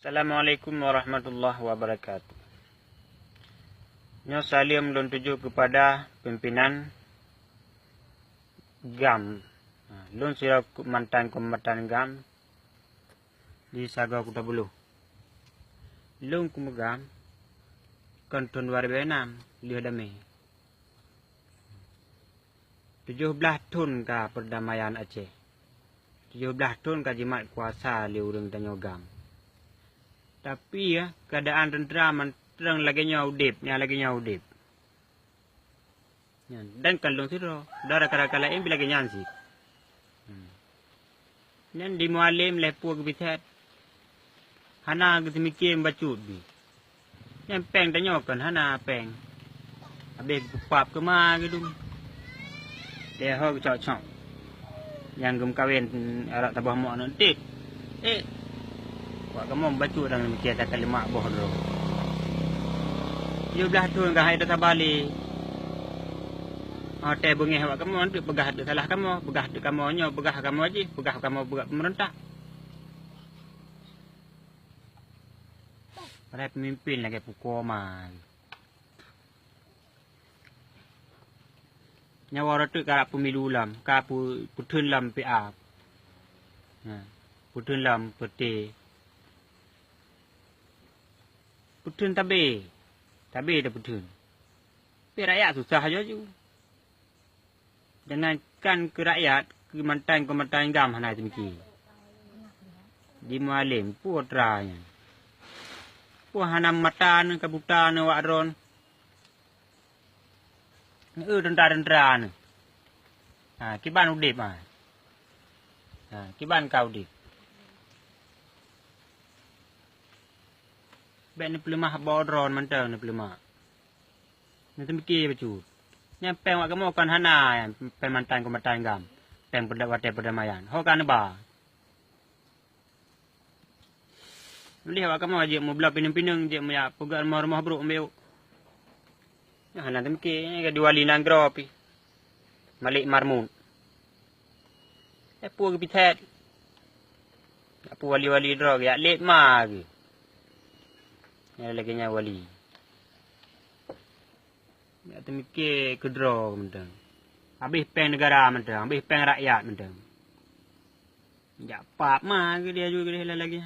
Assalamualaikum warahmatullahi wabarakatuh. Nyo salim don tuju kepada pimpinan GAM. Lun sira mantan kombatan GAM di Saga Kota Bulu. Lun kumegam konton 2006 lihat dami. 17 tahun ka perdamaian Aceh. 17 tahun ka jimat kuasa liurang tanyo GAM. Tapi ya, keadaan tentera terang lagi nyaudip, udip. Dan kalau siro, darah kala ini lagi nyansi. Dan di mualim lepu kebiset. Hana kita mikir bacut bi. Yang peng tanyakan hana peng. Habis pap kemah gitu. Dia hok cocok. Yang gem kawin arak tabah mak nanti. Wak kamu baca dalam mikir kata lemak boh dulu. 17 tahun kah ada tabali. Hotel bengih wak kamu nanti pegah tu salah kamu, pegah tu kamu nyo, pegah kamu aja, pegah kamu buat pemerintah. Pada pemimpin lagi pukul man. Nyawa ratu karak pemilu lam, kapu putun lam PA. Putun lam peti. Putun tabe dah putun. Tapi rakyat susah aja ju. Jangankan ke rakyat, ke mantan GAM hana demikian. Di mualim putranya. Hana matan kabutan wak ron. Tentara-tentera. Kiban udip kiban kau udip. Bek ni pelemah bodron mantau ni pelemah. Nanti mikir bacu. Yang peng wak kamu kan hana yang pemantan kombatan GAM. Peng perdamaian. Ho kan ba. Lihat wak kamu aja mau belah pinang-pinang je mau pegang rumah bro ambil. Ya nanti mikir ke diwali nanggro pi. Malik Marmun. Pu ke pitet. Pu wali-wali drog ya let ma ke. Yang lagi nya wali. Ya tu mikir kedro mentang. Habis peng negara mentang, habis peng rakyat mentang. Ya pak mah ke dia juga dia lagi.